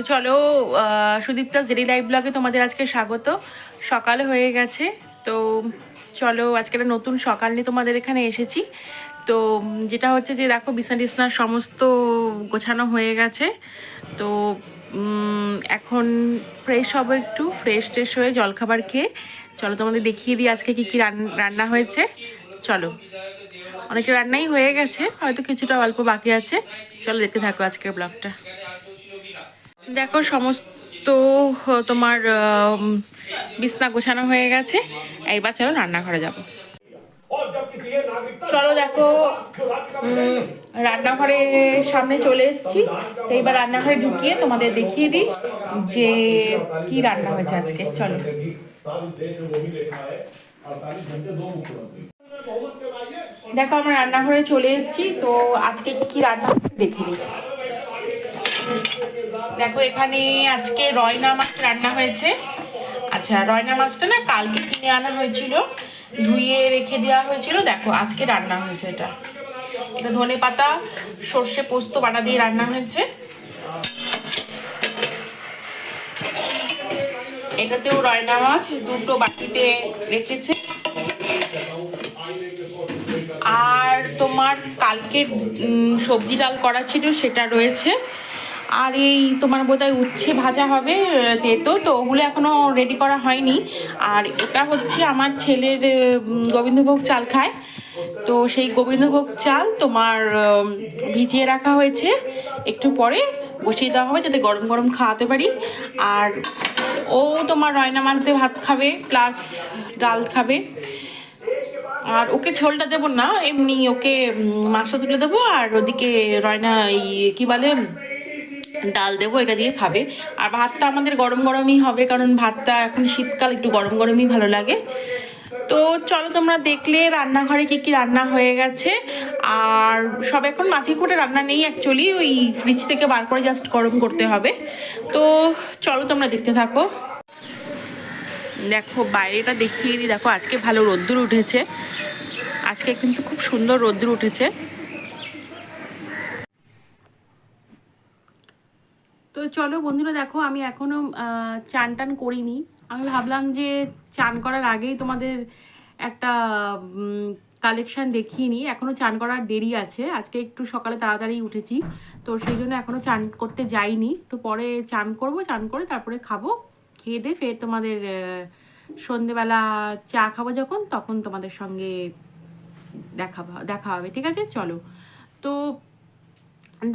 তো চলো, সুদীপ্তাস daily live ব্লগে তোমাদের আজকে স্বাগত। সকাল হয়ে গেছে, তো চলো আজকে একটা নতুন সকাল নিয়ে তোমাদের এখানে এসেছি। তো যেটা হচ্ছে যে দেখো, বিছনা টিছনার সমস্ত গোছানো হয়ে গেছে। তো এখন ফ্রেশ হবো, একটু ফ্রেশ ট্রেশ হয়ে জলখাবার খেয়ে চলো তোমাদের দেখিয়ে দিই আজকে কি কি রান্না হয়েছে। চলো, অনেকটা রান্নাই হয়ে গেছে, হয়তো কিছুটা অল্প বাকি আছে। চলো দেখতে থাকো আজকের ব্লগটা। দেখো সমস্ত তোমার বিছনা গোছানো হয়ে গেছে, এইবার চলো রান্নাঘরে যাব। চলো দেখো, রান্নাঘরে সামনে চলে এসেছি। তো এইবার রান্নাঘরে ঢুকিয়ে তোমাদের দেখিয়ে দিই যে কি রান্না হয়েছে আজকে। চলো, দেখো আমরা রান্নাঘরে চলে এসেছি। তো আজকে কি কি রান্না দেখে নিই। দেখো এখানে আজকে রয়না মাছ রান্না হয়েছে। আচ্ছা, রয়না মাছটা না কালকে কিনে আনা হয়েছিল, ধুয়ে রেখে দেওয়া হয়েছিল। দেখো আজকে রান্না হয়েছে এটা। এটা ধনে পাতা সর্ষে পোস্ত বাটা দিয়ে রান্না হয়েছে। এটাতেও রয়না মাছ দুটো বাটিতে রেখেছে। আর তোমার কালকের সবজি ডাল করা ছিল, সেটা রয়েছে। আর এই তোমার বোধহয় উচ্ছে ভাজা হবে তেতো, তো ওগুলো এখনও রেডি করা হয়নি। আর এটা হচ্ছে আমার ছেলের গোবিন্দভোগ চাল খায়, তো সেই গোবিন্দভোগ চাল তোমার ভিজিয়ে রাখা হয়েছে, একটু পরে বসিয়ে দেওয়া হবে যাতে গরম গরম খাওয়াতে পারি। আর ও তোমার রয়না মাছ দিয়ে ভাত খাবে, প্লাস ডাল খাবে। আর ওকে ঝোলটা দেবো না, এমনি ওকে মাছটা তুলে দেবো, আর ওদিকে রয়না এই কী বলে ডাল দেবো, এটা দিয়ে খাবে। আর ভাতটা আমাদের গরম গরমই হবে, কারণ ভাতটা এখন শীতকাল, একটু গরম গরমই ভালো লাগে। তো চলো, তোমরা দেখলে রান্নাঘরে কি কি রান্না হয়ে গেছে। আর সব এখন মাছি করে রান্না নেই অ্যাকচুয়ালি, ওই ফ্রিজ থেকে বার করে জাস্ট গরম করতে হবে। তো চলো তোমরা দেখতে থাকো। দেখো বাইরেটা দেখিয়ে দিই। দেখো আজকে ভালো রোদ্দুর উঠেছে, আজকে কিন্তু খুব সুন্দর রোদ্দুর উঠেছে। তো চলো বন্ধুরা, দেখো আমি এখনও চান টান করিনি। আমি ভাবলাম যে চান করার আগেই তোমাদের একটা কালেকশান দেখিয়ে নিই। এখনও চান করার দেরি আছে, আজকে একটু সকালে তাড়াতাড়ি উঠেছি, তো সেই জন্য এখনও চান করতে যাইনি। একটু পরে চান করব, চান করে তারপরে খাবো। খেয়ে দিয়ে ফের তোমাদের সন্ধেবেলা চা খাবো যখন, তখন তোমাদের সঙ্গে দেখা হবে, ঠিক আছে? চলো। তো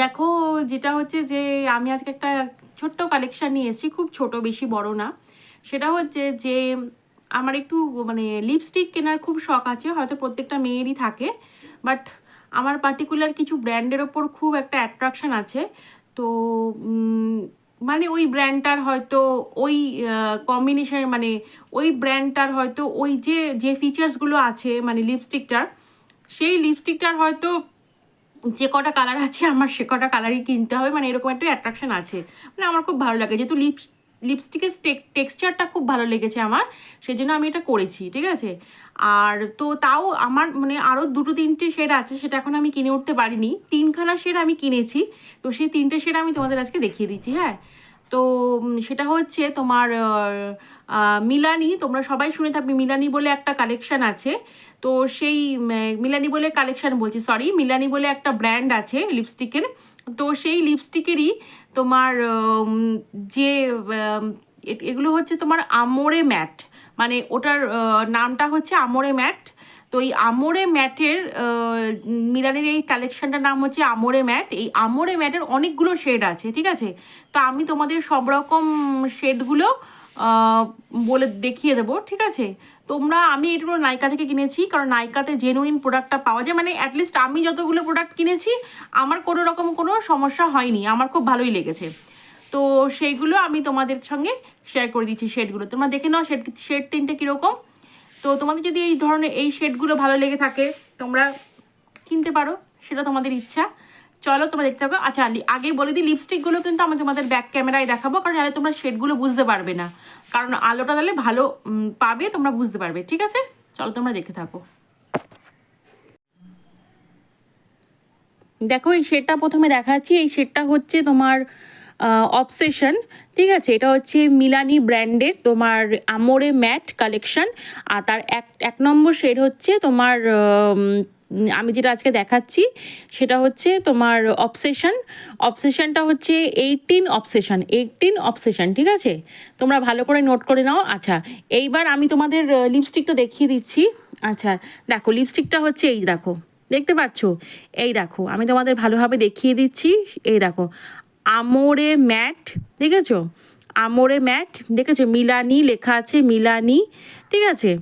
দেখো, যেটা হচ্ছে যে আমি আজকে একটা ছোট্ট কালেকশান নিয়ে এসেছি, খুব ছোট, বেশি বড় না। সেটা হচ্ছে যে আমার একটু মানে লিপস্টিক কেনার খুব শখ আছে, হয়তো প্রত্যেকটা মেয়েরই থাকে, বাট আমার পার্টিকুলার কিছু ব্র্যান্ডের ওপর খুব একটা অ্যাট্রাকশান আছে। তো মানে ওই ব্র্যান্ডটার হয়তো ওই কম্বিনেশন, মানে ওই ব্র্যান্ডটার হয়তো ওই যে যে ফিচার্সগুলো আছে মানে লিপস্টিকটার, সেই লিপস্টিকটার হয়তো যে কটা কালার আছে আমার সে কটা কালারই কিনতে হবে, মানে এরকম একটা অ্যাট্রাকশন আছে। মানে আমার খুব ভালো লাগে, যেহেতু লিপস্টিকের টেক্সচারটা খুব ভালো লেগেছে আমার, সেই জন্য আমি এটা করেছি, ঠিক আছে? আর তো তাও আমার মানে আরও দুটো তিনটে শেড আছে, সেটা এখন আমি কিনে উঠতে পারিনি। তিনখানা শেড আমি কিনেছি, তো সেই তিনটে শেড আমি তোমাদের আজকে দেখিয়ে দিচ্ছি। হ্যাঁ, তো সেটা হচ্ছে তোমার মিলানি, তোমরা সবাই শুনে থাকবে মিলানি বলে একটা কালেকশান আছে। তো সেই মিলানি বলে কালেকশান বলছি, সরি, মিলানি বলে একটা ব্র্যান্ড আছে লিপস্টিকের। তো সেই লিপস্টিকেরই তোমার যে এগুলো হচ্ছে তোমার আমোরে ম্যাট, মানে ওটার নামটা হচ্ছে আমোরে ম্যাট। তো এই আমোরে ম্যাটের মিলানের এই কালেকশানটার নাম হচ্ছে আমোরে ম্যাট। এই আমোরে ম্যাটের অনেকগুলো শেড আছে, ঠিক আছে? তো আমি তোমাদের সব রকম শেডগুলো বলে দেখিয়ে দেবো, ঠিক আছে? তোমরা, আমি এগুলো নাইকা থেকে কিনেছি, কারণ নাইকাতে জেনুইন প্রোডাক্টটা পাওয়া যায়। মানে অ্যাটলিস্ট আমি যতগুলো প্রোডাক্ট কিনেছি আমার কোনো রকম কোনো সমস্যা হয়নি, আমার খুব ভালোই লেগেছে। তো সেইগুলো আমি তোমাদের সঙ্গে শেয়ার করে দিচ্ছি। শেডগুলো তোমরা দেখে নাও, শেড তিনটে কীরকম। তো তোমাদের যদি এই ধরনের এই শেডগুলো ভালো লেগে থাকে তোমরা কিনতে পারো, সেটা তোমাদের ইচ্ছা। চলো তোমরা দেখতে থাকো। আচ্ছা, আগে বলে দিই, লিপস্টিকগুলো কিন্তু আমি তোমাদের ব্যাক ক্যামেরায় দেখাবো, কারণ নাহলে তোমরা শেডগুলো বুঝতে পারবে না, কারণ আলোটা তাহলে ভালো পাবে, তোমরা বুঝতে পারবে, ঠিক আছে? চলো তোমরা দেখতে থাকো। দেখো এই শেডটা প্রথমে দেখাচ্ছি। এই শেডটা হচ্ছে তোমার অবসেশন, ঠিক আছে। এটা হচ্ছে মিলানি ব্র্যান্ডের তোমার আমোরে ম্যাট কালেকশন। আর তার এক নম্বর শেড হচ্ছে তোমার আমি যেটা আজকে দেখাচ্ছি সেটা হচ্ছে তোমার অবসেশন। অবসেশনটা হচ্ছে 18 অবসেশন, ঠিক আছে। তোমরা ভালো করে নোট করে নাও। আচ্ছা, এইবার আমি তোমাদের লিপস্টিকটা দেখিয়ে দিচ্ছি। আচ্ছা দেখো, লিপস্টিকটা হচ্ছে এই দেখো, দেখতে পাচ্ছ? এই দেখো, আমি তোমাদের ভালোভাবে দেখিয়ে দিচ্ছি। এই দেখো, আমোরে ম্যাট, দেখেছো? আমোরে ম্যাট দেখেছো, মিলানি লেখা আছে, মিলানি, ঠিক আছে।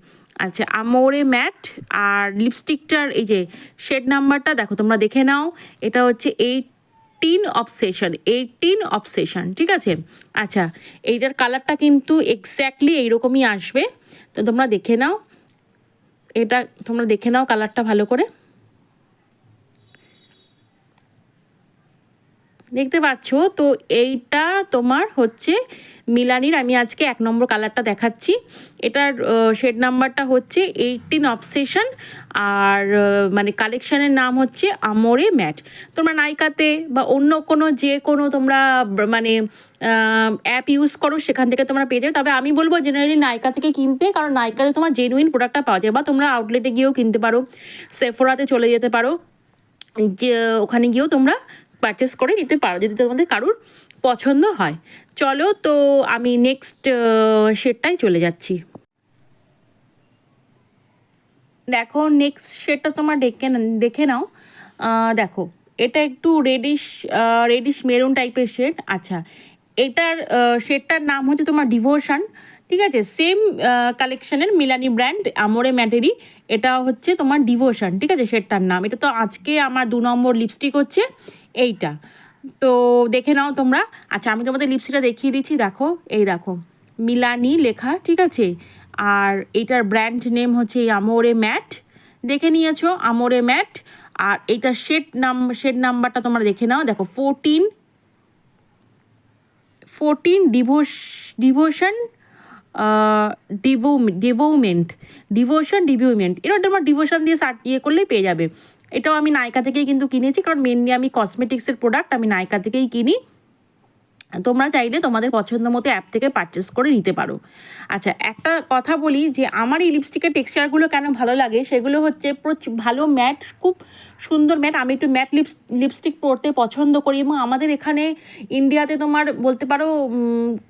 আচ্ছা, আমোরে ম্যাট। আর লিপস্টিকটার এই যে শেড নাম্বারটা দেখো, তোমরা দেখে নাও। এটা হচ্ছে 18 অবসেশন, ঠিক আছে। আচ্ছা, এইটার কালারটা কিন্তু এক্স্যাক্টলি এইরকমই আসবে, তো তোমরা দেখে নাও। এটা তোমরা দেখে নাও কালারটা ভালো করে, দেখতে পাচ্ছ তো? এইটা তোমার হচ্ছে মিলানির, আমি আজকে 1 নম্বর কালারটা দেখাচ্ছি। এটার শেড নাম্বারটা হচ্ছে 18 অবসেশন। আর মানে কালেকশানের নাম হচ্ছে আমোরে ম্যাট। তোমরা নাইকাতে বা অন্য কোনো যে কোনো তোমরা মানে অ্যাপ ইউজ করো, সেখান থেকে তোমরা পেয়ে যাবে। তবে আমি বলবো জেনারেলি নাইকা থেকে কিনতে, কারণ নাইকাতে তোমার জেনুইন প্রোডাক্টটা পাওয়া যায়। বা তোমরা আউটলেটে গিয়েও কিনতে পারো, সেফোরাতে চলে যেতে পারো, যে ওখানে গিয়েও তোমরা পারচেস করে নিতে পারো যদি তোমাদের কারুর পছন্দ হয়। চলো, তো আমি নেক্সট শেডটাই চলে যাচ্ছি। দেখো, নেক্সট শেডটা তোমার দেখে নাও। দেখো, এটা একটু রেডিশ মেরুন টাইপের শেড। আচ্ছা, এটার শেডটার নাম হচ্ছে তোমার ডিভোশন, ঠিক আছে। সেম কালেকশনের মিলানি ব্র্যান্ড আমোরে ম্যাটেরি, এটা হচ্ছে তোমার ডিভোশন, ঠিক আছে শেডটার নাম। এটা তো আজকে আমার 2 নম্বর লিপস্টিক হচ্ছে এইটা, তো দেখে নাও তোমরা। আচ্ছা, আমি তোমাদের লিপস্টিকটা দেখিয়ে দিচ্ছি। দেখো, এই দেখো, মিলানি লেখা, ঠিক আছে। আর এইটার ব্র্যান্ড নেম হচ্ছে আমোরে ম্যাট, দেখে নিয়েছো, আমোরে ম্যাট। আর এইটার শেড নাম্বারটা তোমরা দেখে নাও। দেখো, 14 ডিভোশন ডিভোমেন্ট। এটা তোমার ডিভোশন দিয়ে করলেই পেয়ে যাবে। এটাও আমি নাইকা থেকেই কিন্তু কিনেছি, কারণ মেনলি আমি কসমেটিক্সের প্রোডাক্ট আমি নাইকা থেকেই কিনি। তোমরা চাইলে তোমাদের পছন্দ মতো অ্যাপ থেকে পারচেস করে নিতে পারো। আচ্ছা, একটা কথা বলি যে আমার এই লিপস্টিকের টেক্সচারগুলো কেন ভালো লাগে, সেগুলো হচ্ছে ভালো ম্যাট, খুব সুন্দর ম্যাট। আমি একটু ম্যাট লিপস্টিক পরতে পছন্দ করি, এবং আমাদের এখানে ইন্ডিয়াতে তোমার বলতে পারো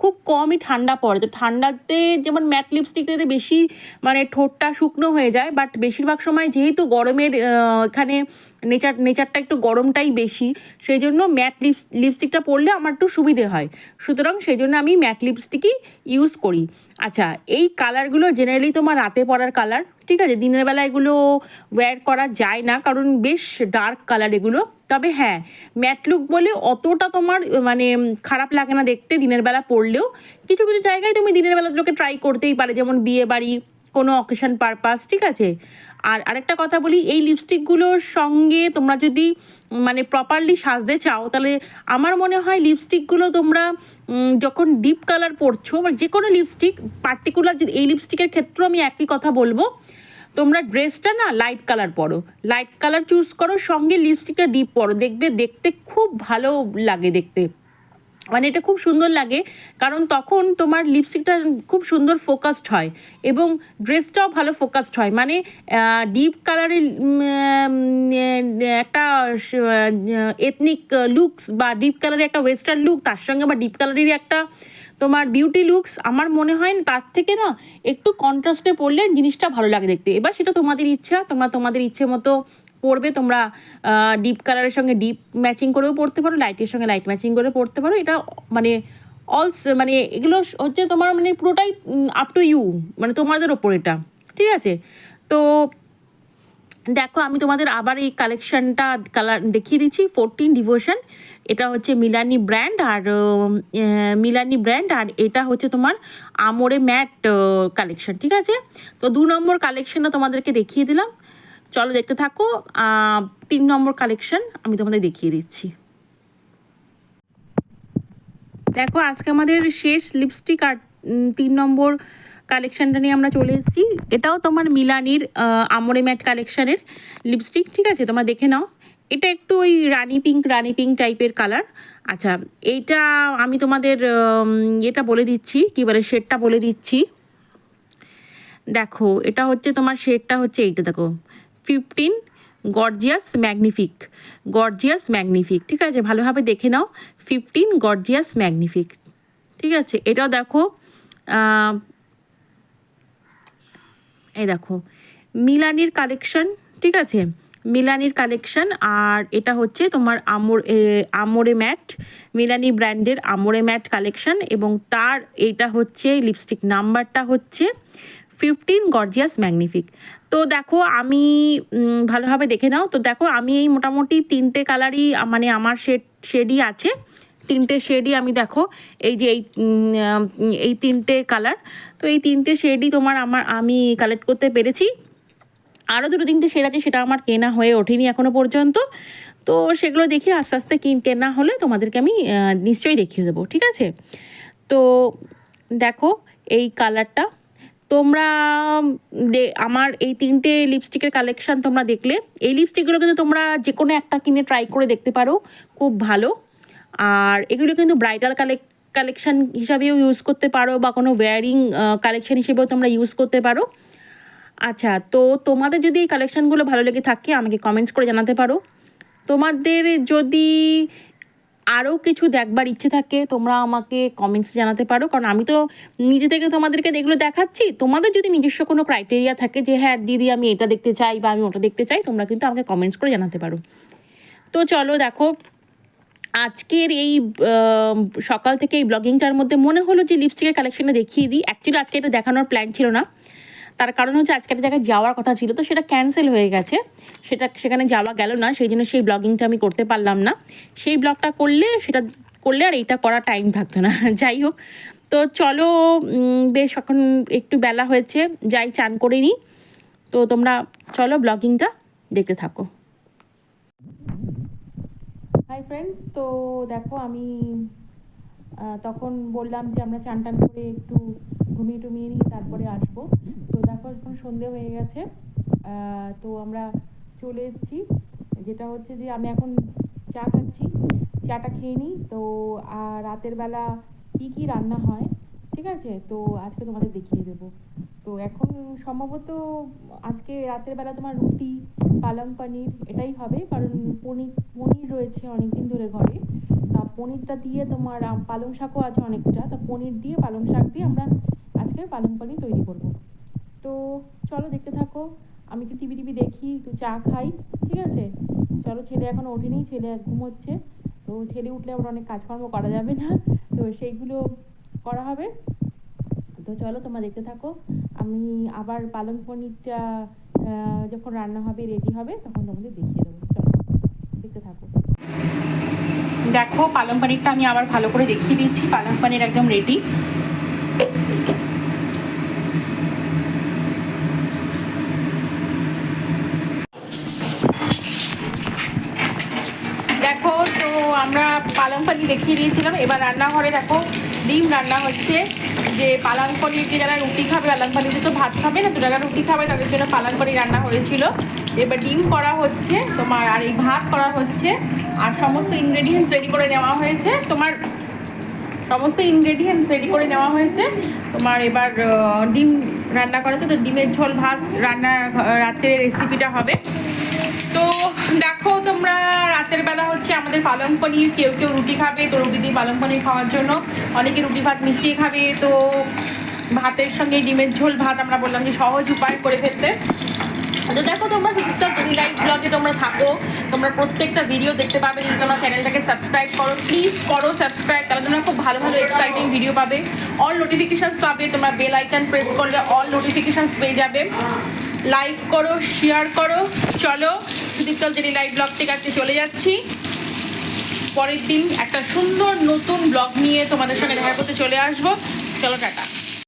খুব কমই ঠান্ডা পড়ে। তো ঠান্ডাতে যেমন ম্যাট লিপস্টিকটাতে বেশি মানে ঠোঁটটা শুকনো হয়ে যায়, বাট বেশিরভাগ সময় যেহেতু গরমের এখানে নেচারটা একটু গরমটাই বেশি, সেই জন্য ম্যাট লিপস্টিকটা পরলে আমার একটু সুবিধে হয়। সুতরাং সেই জন্য আমি ম্যাট লিপস্টিকই ইউজ করি। আচ্ছা, এই কালারগুলো জেনারেলি তোমার রাতে পরার কালার, ঠিক আছে। দিনের বেলা এগুলো ওয়্যার করা যায় না, কারণ বেশ ডার্ক কালার এগুলো। তবে হ্যাঁ, ম্যাট লুক বলে অতটা তোমার মানে খারাপ লাগে না দেখতে দিনের বেলা পরলেও। কিছু কিছু জায়গায় তুমি দিনের বেলা লোকে ট্রাই করতেই পারে, যেমন বিয়ে বাড়ি, কোনো অকেশন পারপাস, ঠিক আছে। আর আরেকটা কথা বলি, এই লিপস্টিকগুলোর সঙ্গে তোমরা যদি মানে প্রপারলি সাজতে চাও, তাহলে আমার মনে হয় লিপস্টিকগুলো তোমরা যখন ডিপ কালার পরছো, বা যে কোনো লিপস্টিক, পার্টিকুলার যদি এই লিপস্টিকের ক্ষেত্রেও আমি একই কথা বলবো, তোমরা ড্রেসটা না লাইট কালার পরো, লাইট কালার চুজ করো, সঙ্গে লিপস্টিকটা ডিপ পরো, দেখবে দেখতে খুব ভালো লাগে দেখতে, মানে এটা খুব সুন্দর লাগে। কারণ তখন তোমার লিপস্টিকটা খুব সুন্দর ফোকাসড হয়, এবং ড্রেসটাও ভালো ফোকাসড হয়। মানে ডিপ কালারের একটা এথনিক লুকস, বা ডিপ কালারের একটা ওয়েস্টার্ন লুক, তার সঙ্গে বা ডিপ কালারেরই একটা তোমার বিউটি লুকস, আমার মনে হয় তার থেকে না একটু কন্ট্রাস্টে পরলে জিনিসটা ভালো লাগে দেখতে। এবার সেটা তোমাদের ইচ্ছা, তোমরা তোমাদের ইচ্ছে মতো পরবে। তোমরা ডিপ কালারের সঙ্গে ডিপ ম্যাচিং করেও পরতে পারো, লাইটের সঙ্গে লাইট ম্যাচিং করে পরতে পারো। এটা মানে মানে এগুলো হচ্ছে তোমার মানে পুরোটাই আপ টু ইউ, মানে তোমাদের ওপর এটা, ঠিক আছে। তো দেখো, আমি তোমাদের আবার এই কালার দেখিয়ে দিচ্ছি। 14 ডিভোশন, এটা হচ্ছে মিলানি ব্র্যান্ড। আর এটা হচ্ছে তোমার আমোরে ম্যাট কালেকশন, ঠিক আছে। তো 2 নম্বর কালেকশনটা তোমাদেরকে দেখিয়ে দিলাম। চলো দেখতে থাকো। 3 নম্বর কালেকশন আমি তোমাদের দেখিয়ে দিচ্ছি। দেখো, আজকে আমাদের শেষ লিপস্টিক আর 3 নম্বর কালেকশানটা নিয়ে আমরা চলে এসেছি। এটাও তোমার মিলানির আমোরে ম্যাট কালেকশানের লিপস্টিক, ঠিক আছে। তোমরা দেখে নাও, এটা একটু ওই রানি পিঙ্ক টাইপের কালার। আচ্ছা, এইটা আমি তোমাদের এটা বলে দিচ্ছি, কী বলে শেডটা বলে দিচ্ছি। দেখো এটা হচ্ছে তোমার শেডটা হচ্ছে এইটা, দেখো 15 গর্জিয়াস ম্যাগনিফিক, ঠিক আছে, ভালোভাবে দেখে নাও। 15 গর্জিয়াস ম্যাগনিফিক, ঠিক আছে। এটাও দেখো, এই দেখো মিলানির কালেকশন, ঠিক আছে, মিলানির কালেকশন। আর এটা হচ্ছে তোমার আমোরে ম্যাট, মিলানি ব্র্যান্ডের আমোরে ম্যাট কালেকশন, এবং তার এইটা হচ্ছে লিপস্টিক নাম্বারটা হচ্ছে 15 গর্জিয়াস ম্যাগনিফিক। তো দেখো আমি ভালোভাবে দেখে নাও। তো দেখো আমি এই মোটামুটি 3টে কালারই মানে আমার শেডই আছে, 3টে শেডই আমি দেখো এই যে এই 3টে কালার। তো এই 3টে শেডই আমি কালেক্ট করতে পেরেছি। আরও 2-3টে শেড আছে, সেটা আমার কেনা হয়ে ওঠেনি এখনও পর্যন্ত। তো সেগুলো দেখি আস্তে আস্তে কেনা হলে তোমাদেরকে আমি নিশ্চয়ই দেখিয়ে দেবো, ঠিক আছে। তো দেখো এই কালারটা তোমরা আমার এই 3টে লিপস্টিকের কালেকশান তোমরা দেখলে। এই লিপস্টিকগুলো কিন্তু তোমরা যে কোনো একটা কিনে ট্রাই করে দেখতে পারো, খুব ভালো। আর এগুলো কিন্তু ব্রাইডাল কালেকশান হিসাবেও ইউজ করতে পারো, বা কোনো ওয়্যারিং কালেকশান হিসেবেও তোমরা ইউজ করতে পারো। আচ্ছা, তো তোমাদের যদি এই কালেকশানগুলো ভালো লেগে থাকে আমাকে কমেন্টস করে জানাতে পারো। তোমাদের যদি আরও কিছু দেখবার ইচ্ছে থাকে তোমরা আমাকে কমেন্টস জানাতে পারো, কারণ আমি তো নিজে থেকে তোমাদেরকে এগুলো দেখাচ্ছি। তোমাদের যদি নিজস্ব কোনো ক্রাইটেরিয়া থাকে যে হ্যাঁ দিদি আমি এটা দেখতে চাই বা আমি ওটা দেখতে চাই, তোমরা কিন্তু আমাকে কমেন্টস করে জানাতে পারো। তো চলো দেখো, আজকের এই সকাল থেকে এই ব্লগিংটার মধ্যে মনে হলো যে লিপস্টিকের কালেকশানটা দেখিয়ে দিই। অ্যাকচুয়ালি আজকে এটা দেখানোর প্ল্যান ছিল না, তার কারণ হচ্ছে আজকে একটা জায়গায় যাওয়ার কথা ছিল, তো সেটা ক্যান্সেল হয়ে গেছে, সেখানে যাওয়া গেল না, সেই জন্য সেই ব্লগিংটা আমি করতে পারলাম না। সেই ব্লগটা করলে আর এইটা করার টাইম থাকতো না। যাই হোক, তো চলো বেশ এখন একটু বেলা হয়েছে, যাই চান করে নিই। তো তোমরা চলো ব্লগিংটা দেখতে থাকো। হাই ফ্রেন্ডস, তো দেখো আমি তখন বললাম যে আমরা চান করে একটু ঘুমিয়ে নিই, তারপরে আসবো। তো দেখো এখন সন্ধে হয়ে গেছে, তো আমরা চলে এসেছি। যেটা হচ্ছে যে আমি এখন চা খাচ্ছি, চাটা খেয়ে নিই। তো আর রাতের বেলা কি রান্না হয়, ঠিক আছে, তো আজকে তোমাদের দেখিয়ে দেবো। তো এখন সম্ভবত আজকে রাতের বেলা তোমার রুটি, পালং পনির এটাই হবে, কারণ পনির রয়েছে অনেকদিন ধরে ঘরে। তা পনিরটা দিয়ে তোমার পালং শাকও আছে অনেকটা, তা পনির দিয়ে পালং শাক দিয়ে আমরা আজকে পালং পনির তৈরি করব। তো চলো দেখতে থাকো, আমি একটু টিভি দেখি, একটু চা খাই, ঠিক আছে। চলো, ছেলে এখনও ওঠেনি, ছেলে ঘুমোচ্ছে। তো ছেলে উঠলে আবার অনেক কাজকর্ম করা যাবে না, তো সেইগুলো করা হবে। তো চলো তোমরা দেখতে থাকো, আমি আবার পালং পনিরটা যখন রান্না হবে রেডি হবে তখন তোমাদের দেখিয়ে দেবো। চলো দেখতে থাকো। দেখো পালং পনিরটা আমি আবার ভালো করে দেখিয়ে দিচ্ছি, পালং পনির একদম রেডি। দেখো, তো আমরা পালং পনির দেখিয়ে দিয়েছিলাম, এবার রান্নাঘরে দেখো ডিম রান্না হচ্ছে। যে পালং পনির দিয়ে যারা রুটি খাবে, পালং পনির তো ভাত খাবে না, তো যারা রুটি খাবে তাদের জন্য পালং পনির রান্না হয়েছিল। এবার ডিম করা হচ্ছে তোমার, আর এই ভাত করা হচ্ছে, আর সমস্ত ইনগ্রেডিয়েন্টস রেডি করে নেওয়া হয়েছে তোমার, তোমার এবার ডিম রান্না করা হচ্ছে। তো ডিমের ঝোল ভাত রান্না রাতের রেসিপিটা হবে। তো দেখো তোমরা, রাতের বেলা হচ্ছে আমাদের পালং পনির, কেউ রুটি খাবে, তো রুটি দিয়ে পালং পনির খাওয়ার জন্য অনেকে রুটি ভাত মিশিয়ে খাবে। তো ভাতের সঙ্গে ডিমের ঝোল ভাত আমরা বললাম যে সহজ উপায় করে ফেলতে। তো দেখো তোমরা ডেইলি লাইফ ব্লগে তোমরা থাকো, তোমরা প্রত্যেকটা ভিডিও দেখতে পাবে। যদি তোমরা চ্যানেলটাকে সাবস্ক্রাইব করো, প্লিজ করো সাবস্ক্রাইব, তাহলে তোমরা খুব ভালো এক্সাইটিং ভিডিও পাবে, অল নোটিফিকেশানস পাবে। তোমরা বেল আইকন প্রেস করলে অল নোটিফিকেশানস পেয়ে যাবে। লাইক করো, শেয়ার করো। চলো সুদীপ্তাল ডেইলি লাইফ ব্লগ থেকে আজকে চলে যাচ্ছি, পরের দিন একটা সুন্দর নতুন ব্লগ নিয়ে তোমাদের সঙ্গে দেখা করতে চলে আসবো। চলো টাটা।